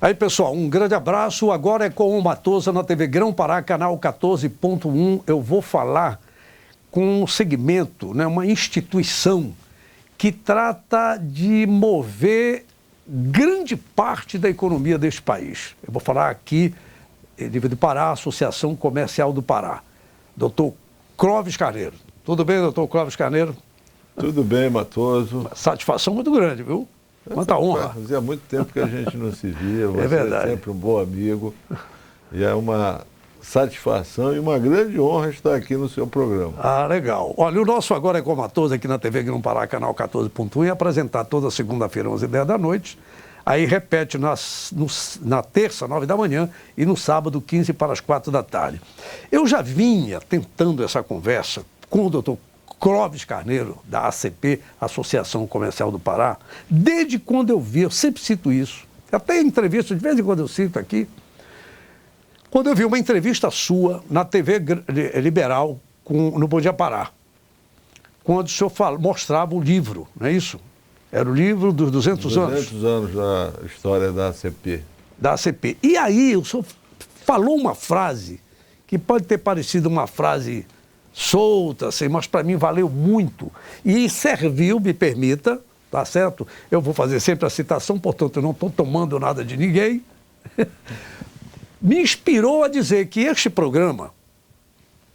Aí, pessoal, um grande abraço. Agora é com o Matosa na TV Grão-Pará, canal 14.1. Eu vou falar com um segmento, né, uma instituição que trata de mover grande parte da economia deste país. Eu vou falar aqui, em nível do Pará, Associação Comercial do Pará. Doutor Clóvis Carneiro. Tudo bem, doutor Clóvis Carneiro? Tudo bem, Matoso. Satisfação muito grande, viu? Quanta honra. Fazia muito tempo que a gente não se via. Você é verdade. É sempre um bom amigo. E é uma satisfação e uma grande honra estar aqui no seu programa. Ah, legal. Olha, o nosso Agora é com o Matosa aqui na TV Grão-Pará, canal 14.1, é apresentar toda segunda-feira, 11h10 da noite. Aí repete na terça, 9 da manhã, e no sábado, 15 para as 4 da tarde. Eu já vinha tentando essa conversa com o doutor Clóvis Carneiro, da ACP, Associação Comercial do Pará, desde quando eu vi, eu sempre cito isso, até em entrevista, de vez em quando eu cito aqui, quando eu vi uma entrevista sua na TV Liberal, no Bom Dia Pará, quando o senhor mostrava o livro, não é isso? Era o livro dos 200 anos. 200 anos da história da ACP. Da ACP. E aí o senhor falou uma frase que pode ter parecido uma frase solta, assim, mas para mim valeu muito. E serviu, me permita, tá certo? Eu vou fazer sempre a citação, portanto eu não estou tomando nada de ninguém. Me inspirou a dizer que este programa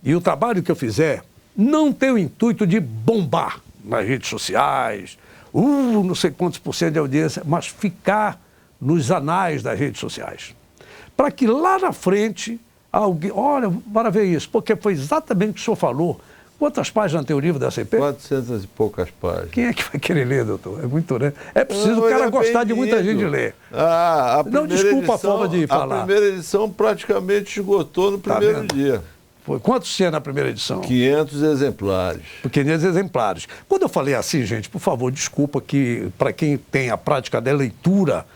e o trabalho que eu fizer não tem o intuito de bombar nas redes sociais, não sei quantos por cento de audiência, mas ficar nos anais das redes sociais. Para que lá na frente alguém, olha, para ver isso, porque foi exatamente o que o senhor falou. Quantas páginas tem o livro da ACP? 400 e poucas páginas. Quem é que vai querer ler, doutor? É muito, né? É preciso o cara gostar de muita gente ler. Não, desculpa a forma de falar. A primeira edição praticamente esgotou no primeiro dia. Foi. Quantos tinha na primeira edição? 500 exemplares. 500 exemplares. Quando eu falei assim, gente, por favor, desculpa que para quem tem a prática da leitura,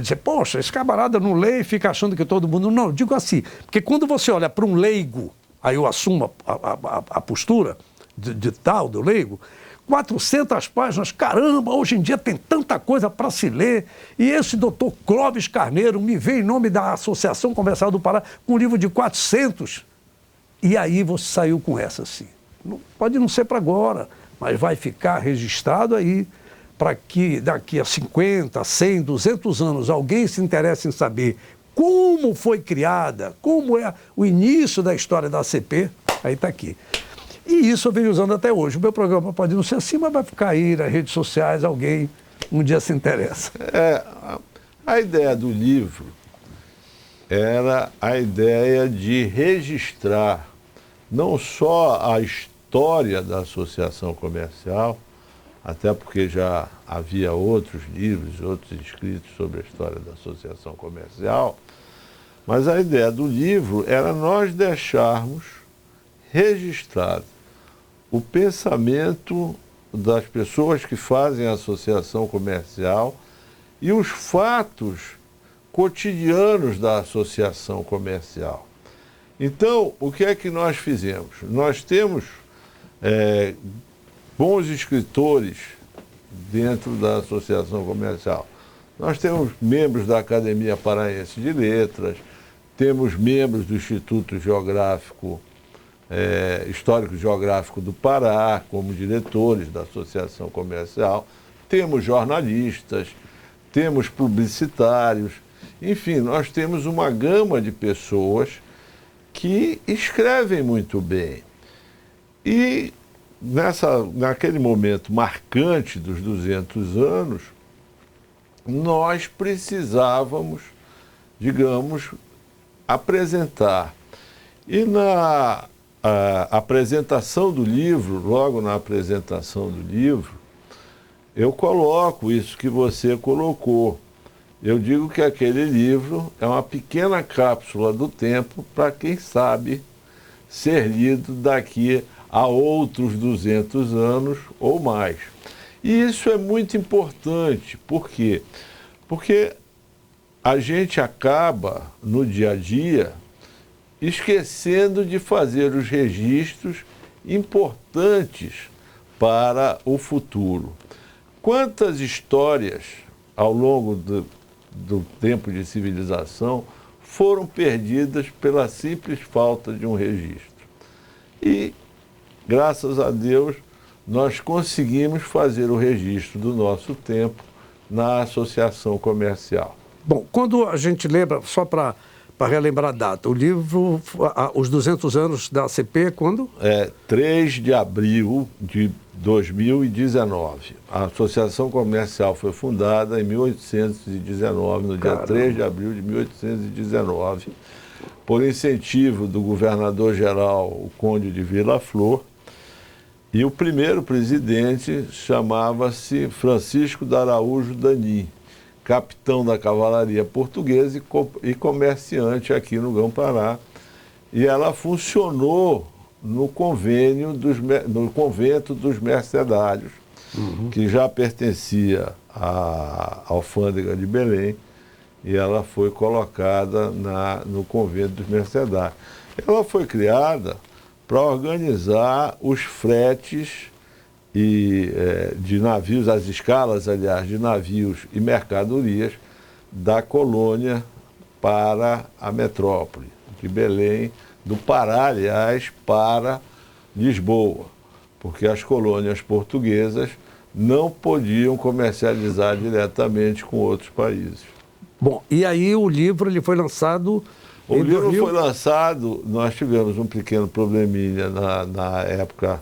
dizer, poxa, esse camarada não lê e fica achando que todo mundo... Não, digo assim, porque quando você olha para um leigo, aí eu assumo a postura de tal, do leigo, 400 páginas, caramba, hoje em dia tem tanta coisa para se ler. E esse doutor Clóvis Carneiro me veio em nome da Associação Comercial do Pará com um livro de 400. E aí você saiu com essa, assim. Pode não ser para agora, mas vai ficar registrado aí para que daqui a 50, 100, 200 anos alguém se interesse em saber como foi criada, como é o início da história da ACP, aí está aqui. E isso eu venho usando até hoje. O meu programa pode não ser assim, mas vai ficar aí nas redes sociais, alguém um dia se interessa. A ideia do livro era a ideia de registrar não só a história da associação comercial, até porque já havia outros livros, outros escritos sobre a história da associação comercial, mas a ideia do livro era nós deixarmos registrado o pensamento das pessoas que fazem a associação comercial e os fatos cotidianos da associação comercial. Então, o que é que nós fizemos? Nós temos bons escritores dentro da associação comercial. Nós temos membros da Academia Paraense de Letras, temos membros do Instituto Geográfico, Histórico Geográfico do Pará, como diretores da associação comercial, temos jornalistas, temos publicitários, enfim, nós temos uma gama de pessoas que escrevem muito bem. E naquele momento marcante dos 200 anos, nós precisávamos, digamos, apresentar. E na apresentação do livro, logo na apresentação do livro, eu coloco isso que você colocou. Eu digo que aquele livro é uma pequena cápsula do tempo para quem sabe ser lido daqui a outros 200 anos ou mais. E isso é muito importante. Por quê? Porque a gente acaba, no dia a dia, esquecendo de fazer os registros importantes para o futuro. Quantas histórias, ao longo do tempo de civilização foram perdidas pela simples falta de um registro. E, graças a Deus, nós conseguimos fazer o registro do nosso tempo na associação comercial. Bom, quando a gente lembra, só para relembrar a data, o livro, os 200 anos da ACP, quando? 3 de abril de 2019. A Associação Comercial foi fundada em 1819, no dia 3 de abril de 1819, por incentivo do governador-geral, o Conde de Vila Flor, e o primeiro presidente chamava-se Francisco de Araújo Dani, capitão da cavalaria portuguesa e comerciante aqui no Grão-Pará. E ela funcionou no convento dos mercedários, que já pertencia à alfândega de Belém, e ela foi colocada no convento dos mercedários. Ela foi criada para organizar os fretes de navios, as escalas, aliás, de navios e mercadorias da colônia para a metrópole, de Belém, do Pará, aliás, para Lisboa, porque as colônias portuguesas não podiam comercializar diretamente com outros países. Bom, e aí o livro ele foi lançado... O livro foi lançado, nós tivemos um pequeno probleminha na época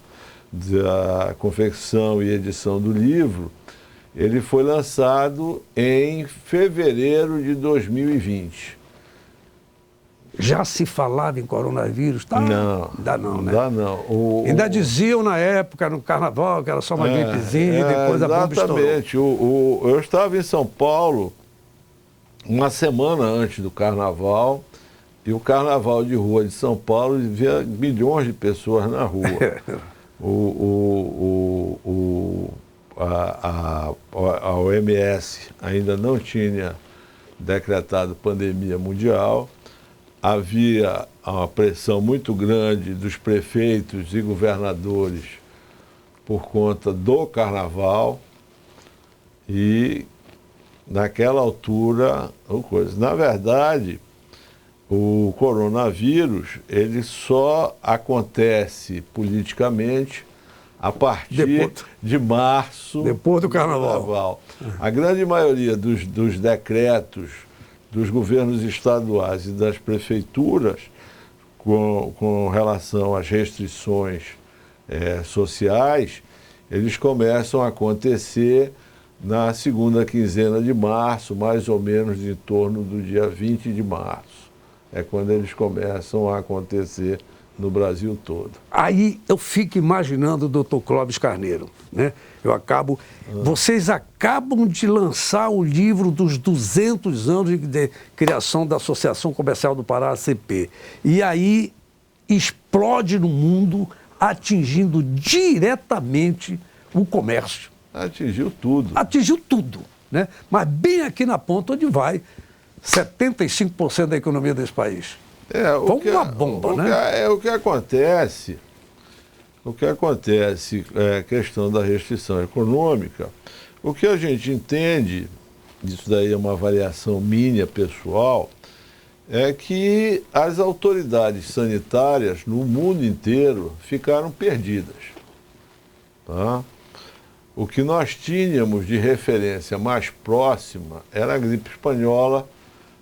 da confecção e edição do livro. Ele foi lançado em fevereiro de 2020. Já se falava em coronavírus? Tá? Não. Ainda não, né? Ainda não. Ainda diziam na época, no carnaval, que era só uma gripezinha e depois a bomba estourou. Exatamente. Eu estava em São Paulo uma semana antes do carnaval, e o carnaval de rua de São Paulo via milhões de pessoas na rua. A OMS ainda não tinha decretado pandemia mundial, havia uma pressão muito grande dos prefeitos e governadores por conta do carnaval, e naquela altura, na verdade, o coronavírus ele só acontece politicamente a partir de março. Depois do carnaval. A grande maioria dos decretos dos governos estaduais e das prefeituras com relação às restrições sociais, eles começam a acontecer na segunda quinzena de março, mais ou menos em torno do dia 20 de março. É quando eles começam a acontecer no Brasil todo. Aí eu fico imaginando o Dr. Clóvis Carneiro, né? Vocês acabam de lançar o livro dos 200 anos de criação da Associação Comercial do Pará, ACP. E aí explode no mundo, atingindo diretamente o comércio. Atingiu tudo. Atingiu tudo, né? Mas bem aqui na ponta onde vai 75% da economia desse país. Foi uma bomba, né? O que acontece é a questão da restrição econômica. O que a gente entende, isso daí é uma avaliação minha pessoal, é que as autoridades sanitárias no mundo inteiro ficaram perdidas. Tá? O que nós tínhamos de referência mais próxima era a gripe espanhola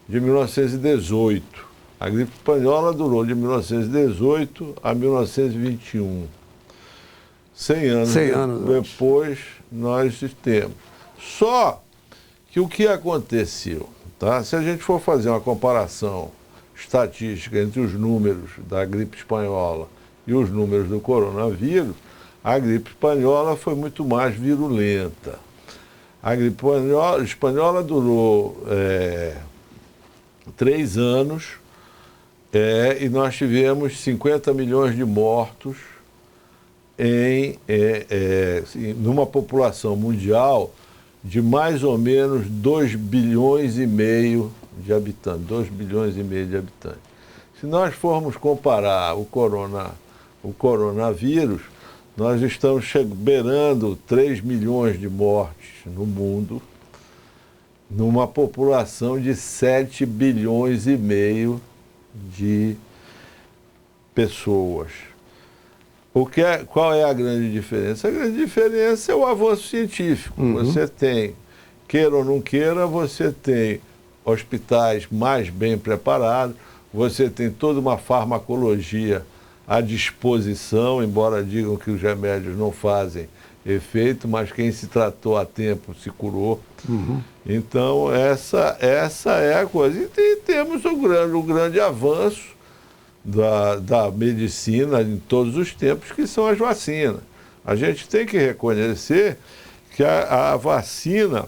de 1918. A gripe espanhola durou de 1918 a 1921. 100 anos depois nós temos. Só que o que aconteceu, tá? Se a gente for fazer uma comparação estatística entre os números da gripe espanhola e os números do coronavírus, a gripe espanhola foi muito mais virulenta. A gripe espanhola durou 3 anos e nós tivemos 50 milhões de mortos numa população mundial de mais ou menos 2,5 bilhões de habitantes. 2,5 bilhões de habitantes. Se nós formos comparar o coronavírus, nós estamos beirando 3 milhões de mortes no mundo numa população de 7 bilhões e meio de pessoas. Qual é a grande diferença? A grande diferença é o avanço científico. Você tem, queira ou não queira, você tem hospitais mais bem preparados, você tem toda uma farmacologia à disposição, embora digam que os remédios não fazem efeito, mas quem se tratou a tempo se curou. Então, essa é a coisa. E temos o grande avanço da medicina em todos os tempos, que são as vacinas. A gente tem que reconhecer que a vacina,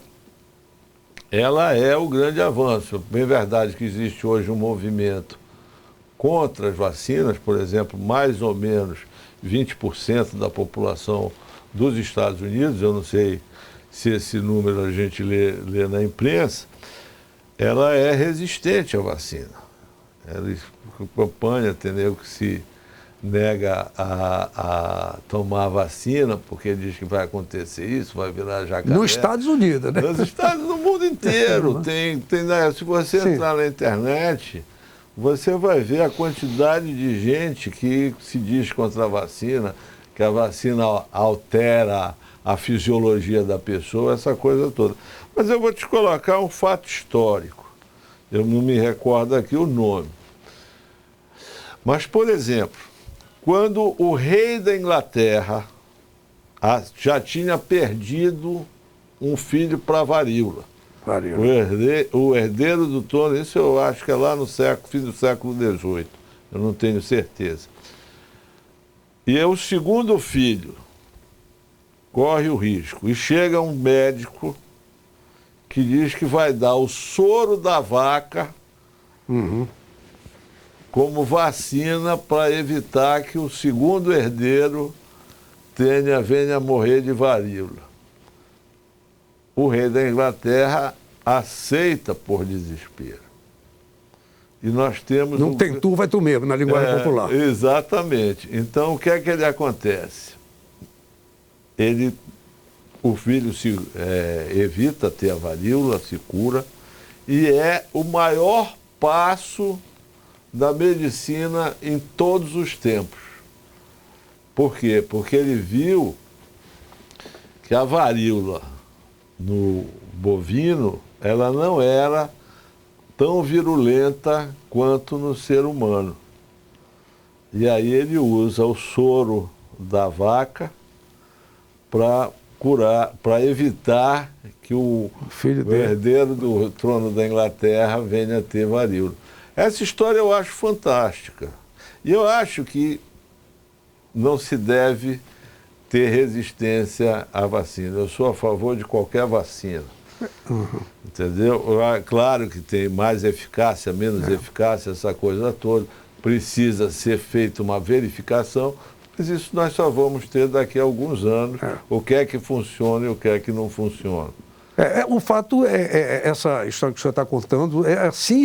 ela é o grande avanço. É verdade que existe hoje um movimento contra as vacinas, por exemplo, mais ou menos 20% da população dos Estados Unidos, eu não sei se esse número a gente lê na imprensa, ela é resistente à vacina. Ela acompanha, entendeu, que se nega a tomar a vacina, porque diz que vai acontecer isso, vai virar jacaré. Nos Estados Unidos, né? Nos Estados Unidos, no mundo inteiro. Se você entrar na internet, você vai ver a quantidade de gente que se diz contra a vacina, que a vacina altera a fisiologia da pessoa, essa coisa toda. Mas eu vou te colocar um fato histórico. Eu não me recordo aqui o nome. Mas, por exemplo, quando o rei da Inglaterra já tinha perdido um filho para a varíola, o herdeiro do trono, isso eu acho que é lá no fim do século XVIII, eu não tenho certeza. E o segundo filho corre o risco, e chega um médico que diz que vai dar o soro da vaca como vacina para evitar que o segundo herdeiro venha a morrer de varíola. O rei da Inglaterra aceita por desespero. E nós temos... Não tem tu, vai tu mesmo, na linguagem popular. Exatamente. Então, o que é que ele acontece? O filho evita ter a varíola, se cura, e é o maior passo da medicina em todos os tempos. Por quê? Porque ele viu que a varíola no bovino, ela não era tão virulenta quanto no ser humano. E aí ele usa o soro da vaca para curar, para evitar que o herdeiro do trono da Inglaterra venha a ter varíola. Essa história eu acho fantástica. E eu acho que não se deve ter resistência à vacina. Eu sou a favor de qualquer vacina. Entendeu? Claro que tem mais eficácia, menos eficácia, essa coisa toda. Precisa ser feita uma verificação, mas isso nós só vamos ter daqui a alguns anos. O que é que funciona e o que é que não funciona. O fato essa história que o senhor está contando, é assim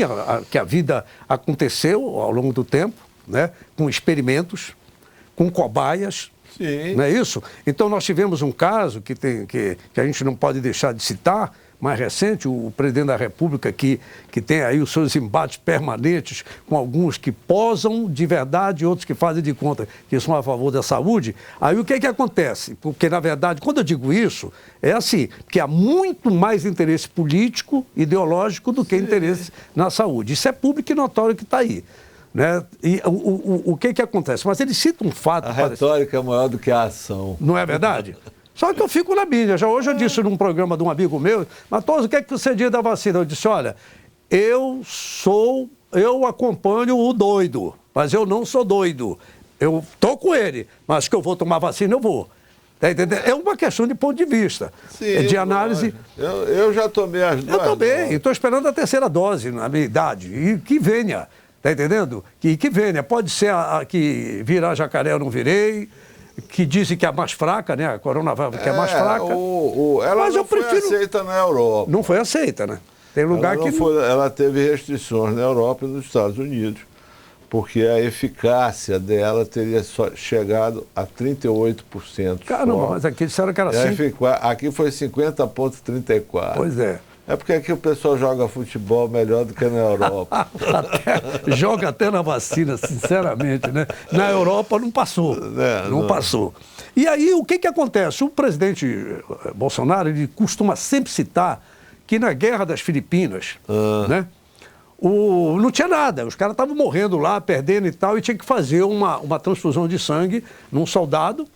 que a vida aconteceu ao longo do tempo, né? Com experimentos, com cobaias. Sim. Não é isso? Então nós tivemos um caso que a gente não pode deixar de citar, mais recente, o presidente da República que tem aí os seus embates permanentes com alguns que posam de verdade e outros que fazem de conta que são a favor da saúde. Aí o que acontece? Porque, na verdade, quando eu digo isso, é assim, que há muito mais interesse político, ideológico, do que interesse na saúde. Isso é público e notório que está aí. Né? E o que acontece? Mas ele cita um fato... A retórica é maior do que a ação. Não é verdade? Só que eu fico na mídia. Hoje eu disse num programa de um amigo meu, Matoso, o que é que você diz da vacina? Eu disse, olha, eu acompanho o doido, mas eu não sou doido. Eu estou com ele, mas que eu vou tomar vacina, eu vou. Tá entendendo? É uma questão de ponto de vista, de análise. Eu já tomei as duas. Eu também, estou esperando a terceira dose na minha idade, e que venha. Tá entendendo? Que venha. Pode ser que virar jacaré eu não virei, que dizem que é a mais fraca, né? A Coronavac que é a mais fraca. Ela mas não foi aceita na Europa. Não foi aceita, né? Tem lugar que não... Ela teve restrições na Europa e nos Estados Unidos, porque a eficácia dela teria chegado a 38%. Caramba, mas aqui disseram que era 5%. Aqui foi 50,34%. Pois é. É porque aqui o pessoal joga futebol melhor do que na Europa. Joga até na vacina, sinceramente, né? Na Europa não passou. Não passou. E aí, o que acontece? O presidente Bolsonaro, ele costuma sempre citar que na Guerra das Filipinas, né? Não tinha nada, os caras estavam morrendo lá, perdendo e tal, e tinha que fazer uma transfusão de sangue num soldado.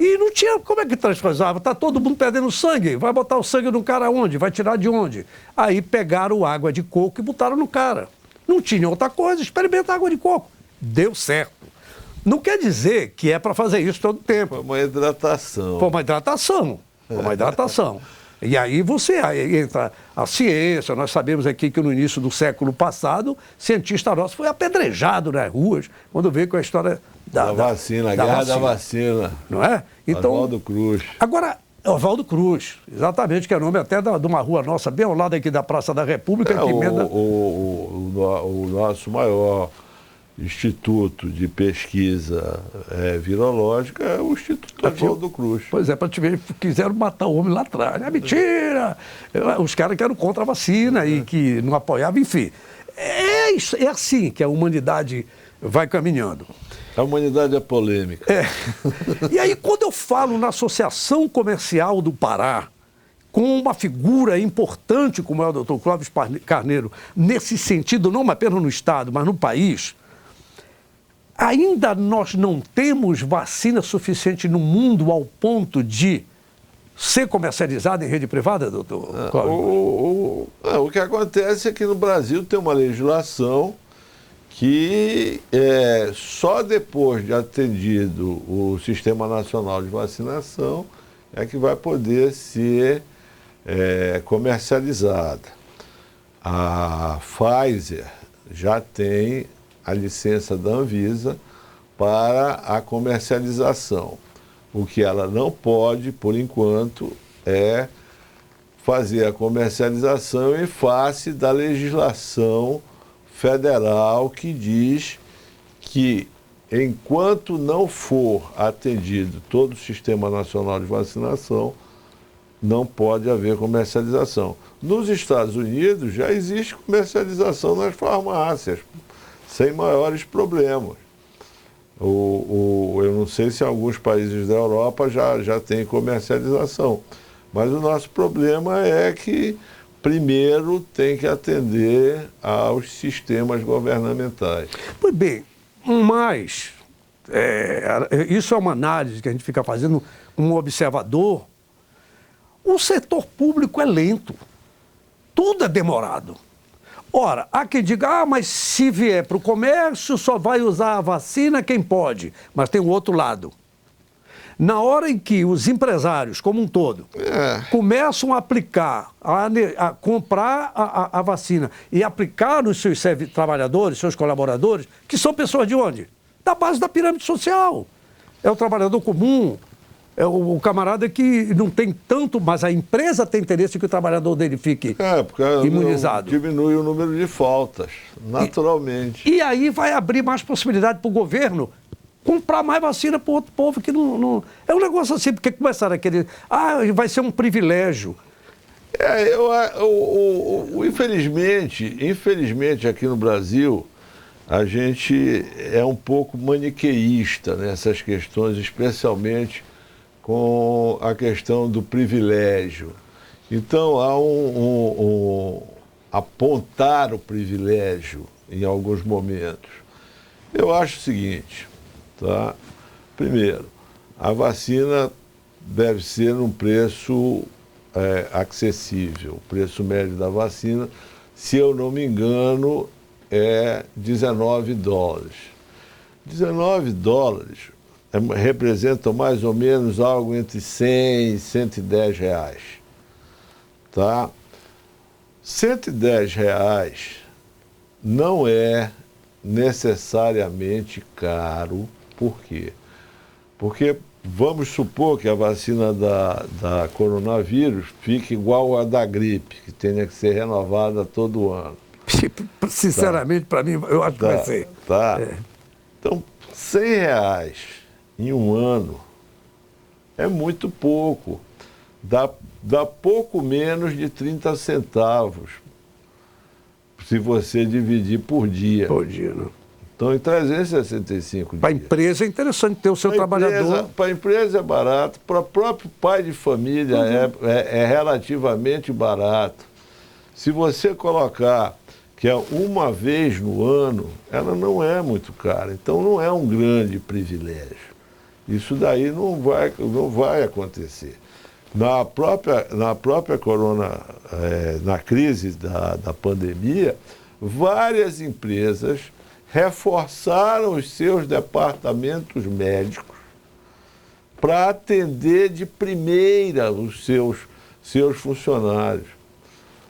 E não tinha, como é que transfusava? Está todo mundo perdendo sangue, vai botar o sangue no cara onde? Vai tirar de onde? Aí pegaram água de coco e botaram no cara. Não tinha outra coisa, experimenta água de coco. Deu certo. Não quer dizer que é para fazer isso todo tempo. Foi uma hidratação. Foi uma hidratação. Foi uma hidratação. E aí aí entra a ciência. Nós sabemos aqui que no início do século passado, cientista nosso foi apedrejado nas ruas quando veio com a história da vacina, a guerra da vacina. Não é? Então, Oswaldo Cruz. Agora, Oswaldo Cruz, exatamente, que é nome até de uma rua nossa, bem ao lado aqui da Praça da República. Que emenda... o nosso maior instituto de pesquisa virológica é o Instituto Oswaldo Cruz. Pois é, para te ver, quiseram matar o homem lá atrás. É mentira! Os caras que eram contra a vacina e que não apoiavam, enfim. É assim que a humanidade vai caminhando. A humanidade é polêmica. E aí, quando eu falo na Associação Comercial do Pará, com uma figura importante como é o Dr. Clóvis Carneiro, nesse sentido, não apenas no Estado, mas no país, ainda nós não temos vacina suficiente no mundo ao ponto de ser comercializada em rede privada, doutor Clóvis? O que acontece é que no Brasil tem uma legislação que só depois de atendido o Sistema Nacional de Vacinação é que vai poder ser comercializada. A Pfizer já tem a licença da Anvisa para a comercialização. O que ela não pode, por enquanto, é fazer a comercialização em face da legislação federal que diz que, enquanto não for atendido todo o Sistema Nacional de Vacinação, não pode haver comercialização. Nos Estados Unidos já existe comercialização nas farmácias, sem maiores problemas. Eu não sei se alguns países da Europa já tem comercialização, mas o nosso problema é que primeiro tem que atender aos sistemas governamentais. Pois bem, mas isso é uma análise que a gente fica fazendo como observador. O setor público é lento, tudo é demorado. Ora, há quem diga, mas se vier para o comércio só vai usar a vacina quem pode, mas tem o outro lado. Na hora em que os empresários, como um todo, começam a aplicar, a comprar a vacina e aplicar nos seus trabalhadores, seus colaboradores, que são pessoas de onde? Da base da pirâmide social. É o trabalhador comum, é o camarada que não tem tanto, mas a empresa tem interesse que o trabalhador dele fique imunizado. Diminui o número de faltas, naturalmente. E aí vai abrir mais possibilidade para o governo comprar mais vacina para o outro povo que não... É um negócio assim, porque começaram a querer... vai ser um privilégio. Infelizmente aqui no Brasil, a gente é um pouco maniqueísta nessas questões, especialmente com a questão do privilégio. Então, há apontar o privilégio em alguns momentos. Eu acho o seguinte, tá? Primeiro, a vacina deve ser num preço acessível. O preço médio da vacina, se eu não me engano, é $19. $19 representam mais ou menos algo entre 100 e 110 reais. Tá? 110 reais não é necessariamente caro. Por quê? Porque vamos supor que a vacina da coronavírus fique igual a da gripe, que tenha que ser renovada todo ano. Sinceramente, para mim, eu acho que vai ser. Tá. Então, 100 reais em um ano é muito pouco. dá pouco menos de 30 centavos se você dividir por dia. Por dia, né? Então, em 365 dias. Para a empresa é interessante ter o seu trabalhador. Para a empresa é barato, para o próprio pai de família é relativamente barato. Se você colocar que é uma vez no ano, ela não é muito cara. Então, não é um grande privilégio. Isso daí não vai acontecer. Na própria na crise da pandemia, várias empresas reforçaram os seus departamentos médicos para atender de primeira os seus funcionários.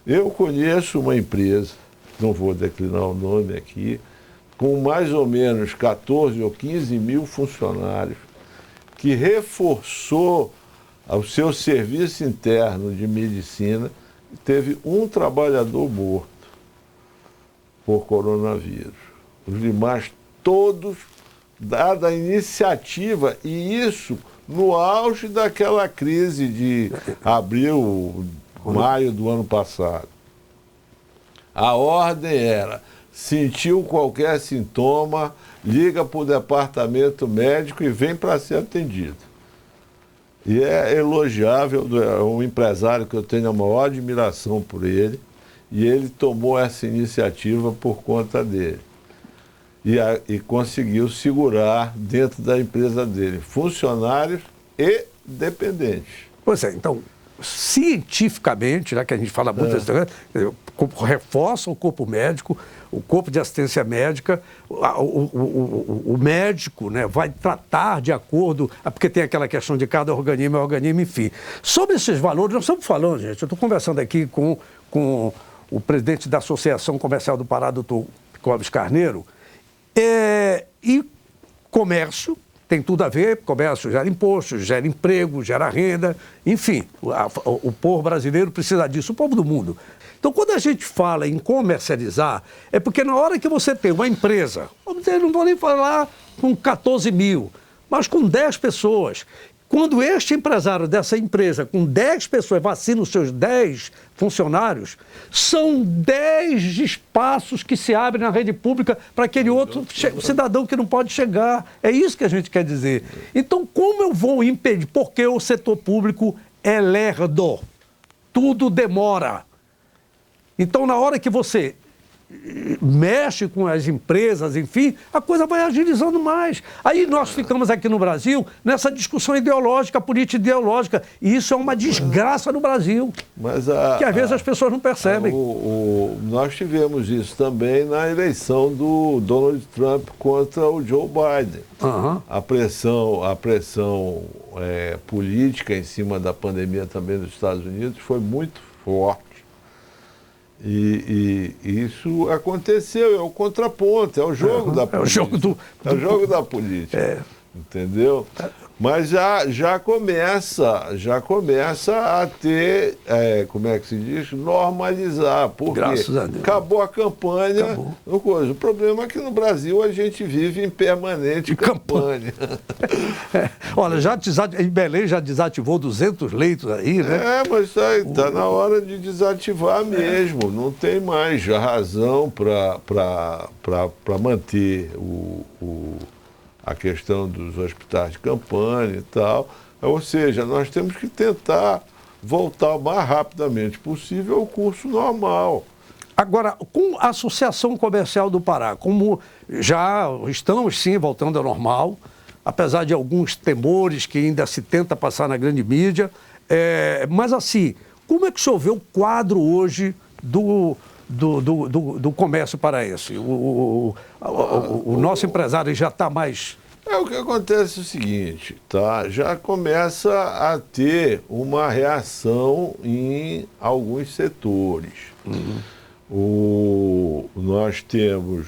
Eu conheço uma empresa, não vou declinar o nome aqui, com mais ou menos 14 ou 15 mil funcionários, que reforçou o seu serviço interno de medicina e teve um trabalhador morto por coronavírus. Os demais todos, dada a iniciativa, e isso no auge daquela crise de abril, maio do ano passado. A ordem era: sentiu qualquer sintoma, liga para o departamento médico e vem para ser atendido. E é elogiável, é um empresário que eu tenho a maior admiração por ele, e ele tomou essa iniciativa por conta dele. E conseguiu segurar dentro da empresa dele funcionários e dependentes. Pois é, então, cientificamente, já que a gente fala muito desse negócio, reforça o corpo médico, o corpo de assistência médica, o médico, né, vai tratar de acordo, porque tem aquela questão de cada organismo, enfim. Sobre esses valores, nós estamos falando, gente, eu estou conversando aqui com o presidente da Associação Comercial do Pará, doutor Clóvis Carneiro, e comércio tem tudo a ver, comércio gera imposto, gera emprego, gera renda, enfim, o povo brasileiro precisa disso, o povo do mundo. Então, quando a gente fala em comercializar, é porque na hora que você tem uma empresa, vamos dizer, não vou nem falar com 14 mil, mas com 10 pessoas, quando este empresário dessa empresa, com 10 pessoas, vacina os seus 10 funcionários, são 10 espaços que se abrem na rede pública para aquele outro cidadão que não pode chegar. É isso que a gente quer dizer. Então, como eu vou impedir? Porque o setor público é lerdo. Tudo demora. Então, na hora que você mexe com as empresas, enfim, a coisa vai agilizando mais. Aí nós ficamos aqui no Brasil nessa discussão ideológica, política ideológica, e isso é uma desgraça no Brasil, que às vezes as pessoas não percebem. Nós tivemos isso também na eleição do Donald Trump contra o Joe Biden. A pressão política em cima da pandemia também dos Estados Unidos foi muito forte. E isso aconteceu, é o contraponto, é o jogo da política. É o jogo da política. Entendeu? Mas já começa a ter, como é que se diz? Normalizar. Porque graças a Deus. Acabou a campanha. Acabou. O problema é que no Brasil a gente vive em permanente campanha. Olha, em Belém já desativou 200 leitos aí, né? Mas está na hora de desativar mesmo. Não tem mais razão para manter a questão dos hospitais de campanha e tal. Ou seja, nós temos que tentar voltar o mais rapidamente possível ao curso normal. Agora, com a Associação Comercial do Pará, como já estamos sim voltando ao normal, apesar de alguns temores que ainda se tenta passar na grande mídia, mas assim, como é que o senhor vê o quadro hoje do comércio paraense? O nosso empresário já está mais... O que acontece é o seguinte, tá? Já começa a ter uma reação em alguns setores. Nós temos...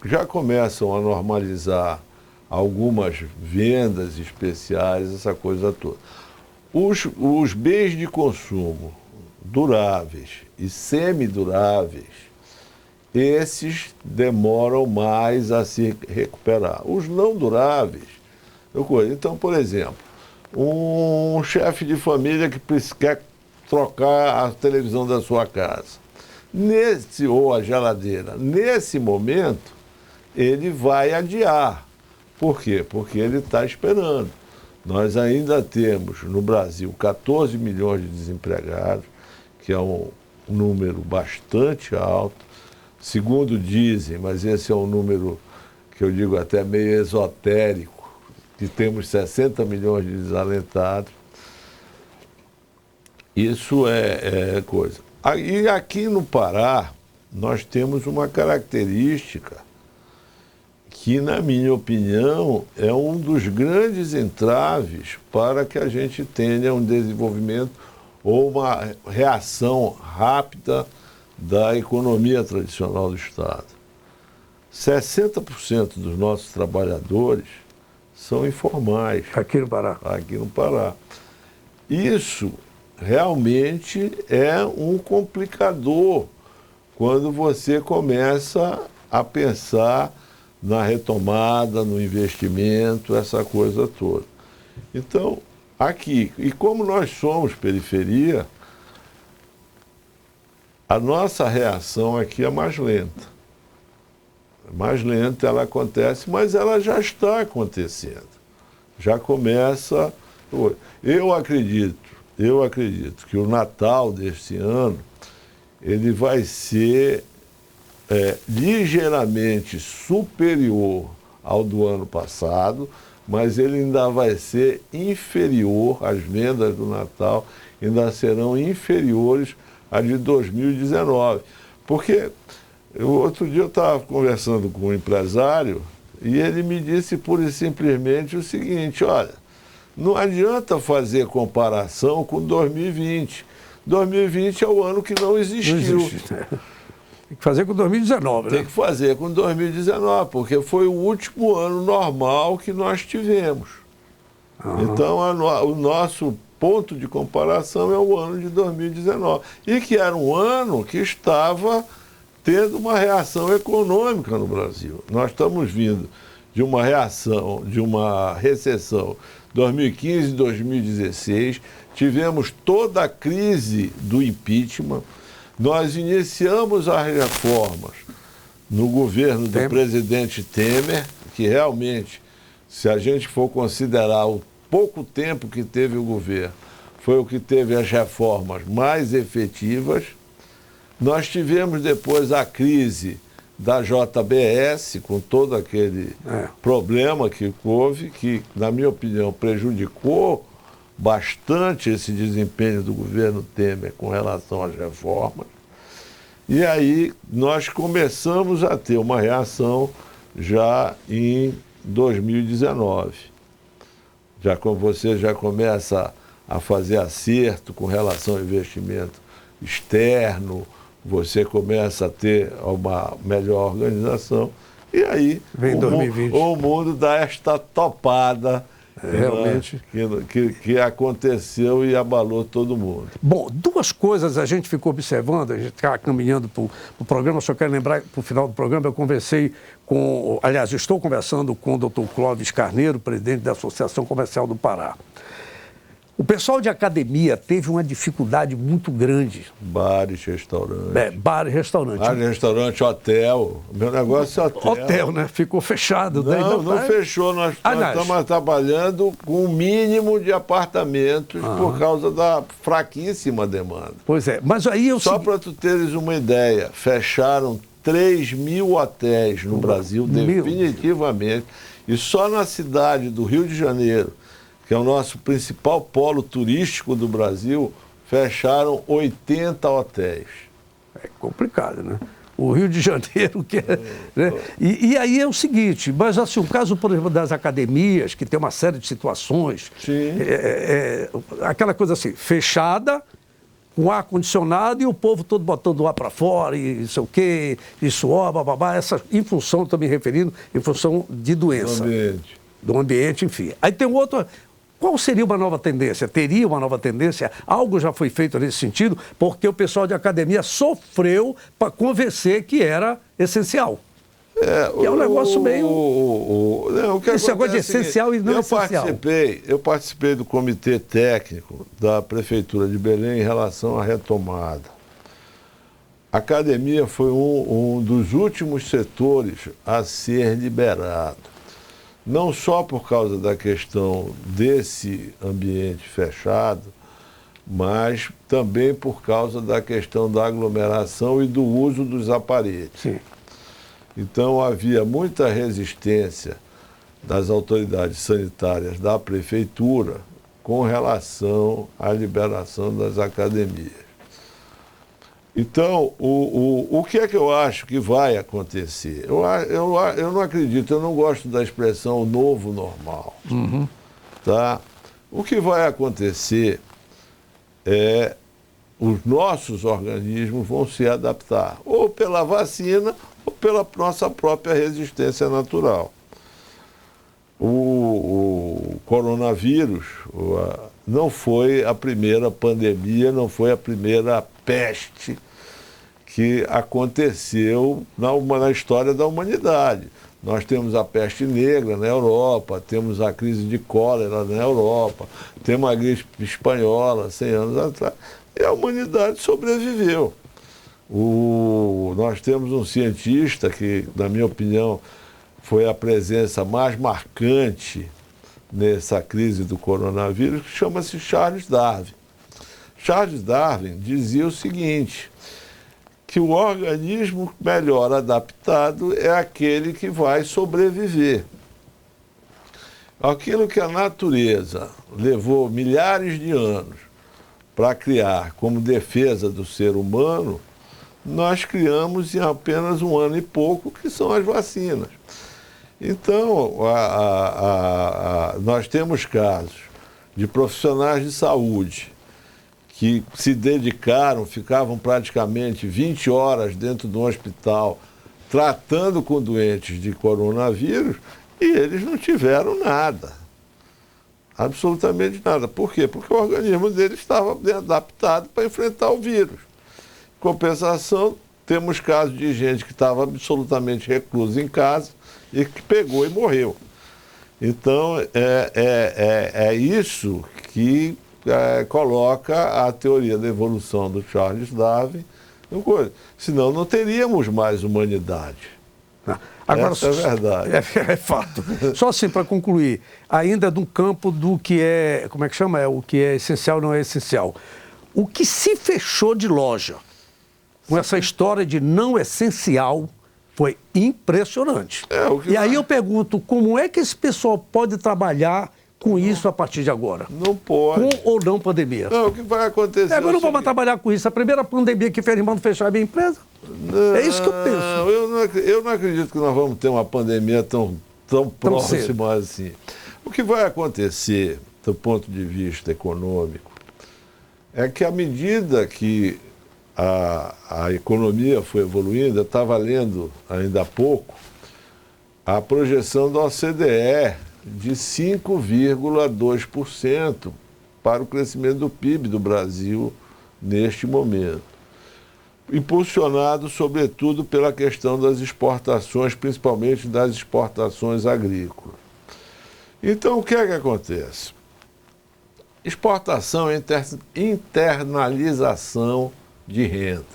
já começam a normalizar algumas vendas especiais, essa coisa toda. Os bens de consumo duráveis e semiduráveis, esses demoram mais a se recuperar. Os não duráveis, então, por exemplo, um chefe de família que quer trocar a televisão da sua casa. Ou a geladeira. Nesse momento, ele vai adiar. Por quê? Porque ele está esperando. Nós ainda temos no Brasil 14 milhões de desempregados, que é um número bastante alto. Segundo dizem, mas esse é um número que eu digo até meio esotérico, que temos 60 milhões de desalentados. Isso é coisa. E aqui no Pará, nós temos uma característica que, na minha opinião, é um dos grandes entraves para que a gente tenha um desenvolvimento ou uma reação rápida da economia tradicional do Estado. 60% dos nossos trabalhadores são informais. Aqui no Pará. Aqui no Pará. Isso realmente é um complicador quando você começa a pensar na retomada, no investimento, essa coisa toda. Então, aqui, e como nós somos periferia, a nossa reação aqui é mais lenta. Mais lenta, ela acontece, mas ela já está acontecendo. Já começa. Eu acredito que o Natal deste ano ele vai ser ligeiramente superior ao do ano passado, mas ele ainda vai ser inferior, as vendas do Natal ainda serão inferiores às de 2019. Porque outro dia eu estava conversando com um empresário e ele me disse pura e simplesmente o seguinte: olha, não adianta fazer comparação com 2020. 2020 é o ano que não existiu. Não existe. Tem que fazer com 2019, né? Tem que fazer com 2019, porque foi o último ano normal que nós tivemos. Então, o nosso ponto de comparação é o ano de 2019. E que era um ano que estava tendo uma reação econômica no Brasil. Nós estamos vindo de uma reação, de uma recessão 2015 e 2016, tivemos toda a crise do impeachment, nós iniciamos as reformas no governo do presidente Temer, que realmente, se a gente for considerar o pouco tempo que teve o governo, foi o que teve as reformas mais efetivas. Nós tivemos depois a crise da JBS, com todo aquele problema que houve, que, na minha opinião, prejudicou bastante esse desempenho do governo Temer com relação às reformas. E aí nós começamos a ter uma reação já em 2019. Já como você já começa a fazer acerto com relação ao investimento externo, você começa a ter uma melhor organização, e aí vem 2020. O mundo dá esta topada realmente que aconteceu e abalou todo mundo. Bom, duas coisas a gente ficou observando, a gente está caminhando para o programa, só quero lembrar, para o final do programa, eu conversei com, aliás, estou conversando com o Dr. Clóvis Carneiro, presidente da Associação Comercial do Pará. O pessoal de academia teve uma dificuldade muito grande. Bares, restaurantes. Bar e restaurante. Bar, restaurante, hotel. O meu negócio é hotel. Hotel, né? Ficou fechado. Não fechou. Nós estamos trabalhando com o mínimo de apartamentos por causa da fraquíssima demanda. Pois é, mas aí eu... Só para tu teres uma ideia, fecharam 3 mil hotéis no Brasil, definitivamente. E só na cidade do Rio de Janeiro, que é o nosso principal polo turístico do Brasil, fecharam 80 hotéis. É complicado, né? O Rio de Janeiro, que é, né? E aí é o seguinte, mas assim, o caso, por exemplo, das academias, que tem uma série de situações, aquela coisa assim, fechada, com ar-condicionado e o povo todo botando o ar para fora e não sei o quê, e suor, bababá, em função, estou me referindo, em função de doença. Do ambiente, enfim. Aí tem outro... Qual seria uma nova tendência? Teria uma nova tendência? Algo já foi feito nesse sentido, porque o pessoal de academia sofreu para convencer que era essencial. Que é um negócio meio... Esse negócio de essencial e não essencial. Eu participei do comitê técnico da Prefeitura de Belém em relação à retomada. A academia foi um dos últimos setores a ser liberado. Não só por causa da questão desse ambiente fechado, mas também por causa da questão da aglomeração e do uso dos aparelhos. Sim. Então havia muita resistência das autoridades sanitárias da prefeitura com relação à liberação das academias. Então, o que é que eu acho que vai acontecer? Eu não acredito, eu não gosto da expressão novo normal. Uhum. Tá? O que vai acontecer é os nossos organismos vão se adaptar, ou pela vacina, ou pela nossa própria resistência natural. O coronavírus não foi a primeira pandemia, não foi a primeira peste que aconteceu na história da humanidade. Nós temos a peste negra na Europa, temos a crise de cólera na Europa, temos a gripe espanhola 100 anos atrás, e a humanidade sobreviveu. Nós temos um cientista que, na minha opinião, foi a presença mais marcante nessa crise do coronavírus, que chama-se Charles Darwin. Charles Darwin dizia o seguinte, que o organismo melhor adaptado é aquele que vai sobreviver. Aquilo que a natureza levou milhares de anos para criar como defesa do ser humano, nós criamos em apenas 1 ano e pouco, que são as vacinas. Então, nós temos casos de profissionais de saúde que se dedicaram, ficavam praticamente 20 horas dentro de um hospital tratando com doentes de coronavírus e eles não tiveram nada. Absolutamente nada. Por quê? Porque o organismo deles estava adaptado para enfrentar o vírus. Em compensação, temos casos de gente que estava absolutamente reclusa em casa e que pegou e morreu. Então, é isso que coloca a teoria da evolução do Charles Darwin no coisa. Senão não teríamos mais humanidade. Agora, essa é a verdade. É fato. Só assim, para concluir, ainda no campo do que é, como é que chama? O que é essencial não é essencial. O que se fechou de loja com essa história de não essencial foi impressionante. E aí eu pergunto, como é que esse pessoal pode trabalhar com isso a partir de agora? Não pode. Com ou não pandemia? Não, o que vai acontecer... Agora não vamos trabalhar com isso. A primeira pandemia que fez irmão fechar a minha empresa? Não, é isso que eu penso. Eu não acredito que nós vamos ter uma pandemia tão próxima assim. O que vai acontecer, do ponto de vista econômico, é que à medida que a economia foi evoluindo, eu estava lendo ainda há pouco a projeção da OCDE de 5,2% para o crescimento do PIB do Brasil neste momento. Impulsionado, sobretudo, pela questão das exportações, principalmente das exportações agrícolas. Então, o que é que acontece? Exportação é internalização de renda.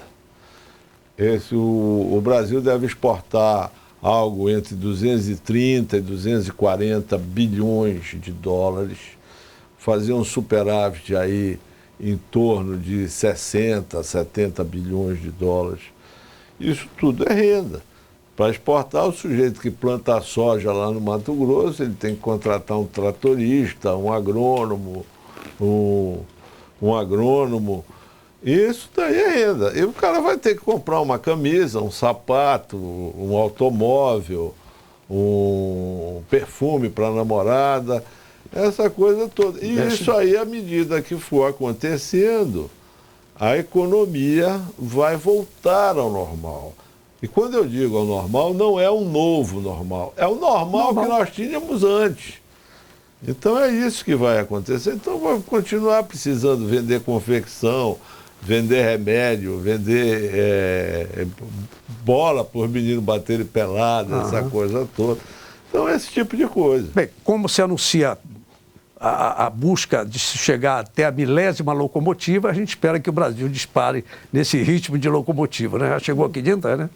O Brasil deve exportar algo entre 230 e 240 bilhões de dólares, fazer um superávit aí em torno de 60, 70 bilhões de dólares. Isso tudo é renda. Para exportar, o sujeito que planta soja lá no Mato Grosso, ele tem que contratar um tratorista, um agrônomo, Isso daí é renda. E o cara vai ter que comprar uma camisa, um sapato, um automóvel, um perfume para a namorada, essa coisa toda. E isso aí, à medida que for acontecendo, a economia vai voltar ao normal. E quando eu digo ao normal, não é um novo normal, é o normal que nós tínhamos antes. Então é isso que vai acontecer. Então vai continuar precisando vender confecção, vender remédio, vender bola por menino baterem pelado, essa coisa toda. Então, esse tipo de coisa. Bem, como se anuncia a busca de se chegar até a 1000ª locomotiva, a gente espera que o Brasil dispare nesse ritmo de locomotiva, né? Já chegou a 500, né?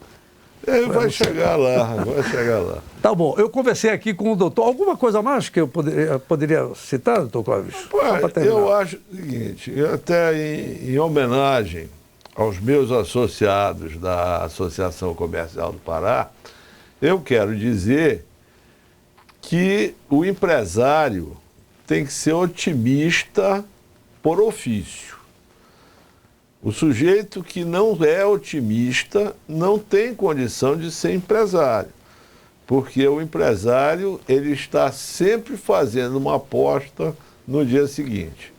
Vai chegar lá, vai chegar lá. Tá bom, eu conversei aqui com o doutor. Alguma coisa mais que eu poderia citar, doutor Clóvis? Eu acho o seguinte, até em homenagem aos meus associados da Associação Comercial do Pará, eu quero dizer que o empresário tem que ser otimista por ofício. O sujeito que não é otimista não tem condição de ser empresário, porque o empresário ele está sempre fazendo uma aposta no dia seguinte.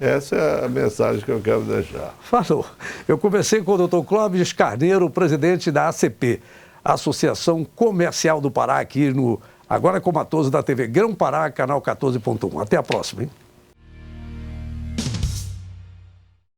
Essa é a mensagem que eu quero deixar. Falou. Eu conversei com o doutor Clóvis Carneiro, presidente da ACP, Associação Comercial do Pará, aqui no Agora com Matoso da TV Grão Pará, canal 14.1. Até a próxima, hein?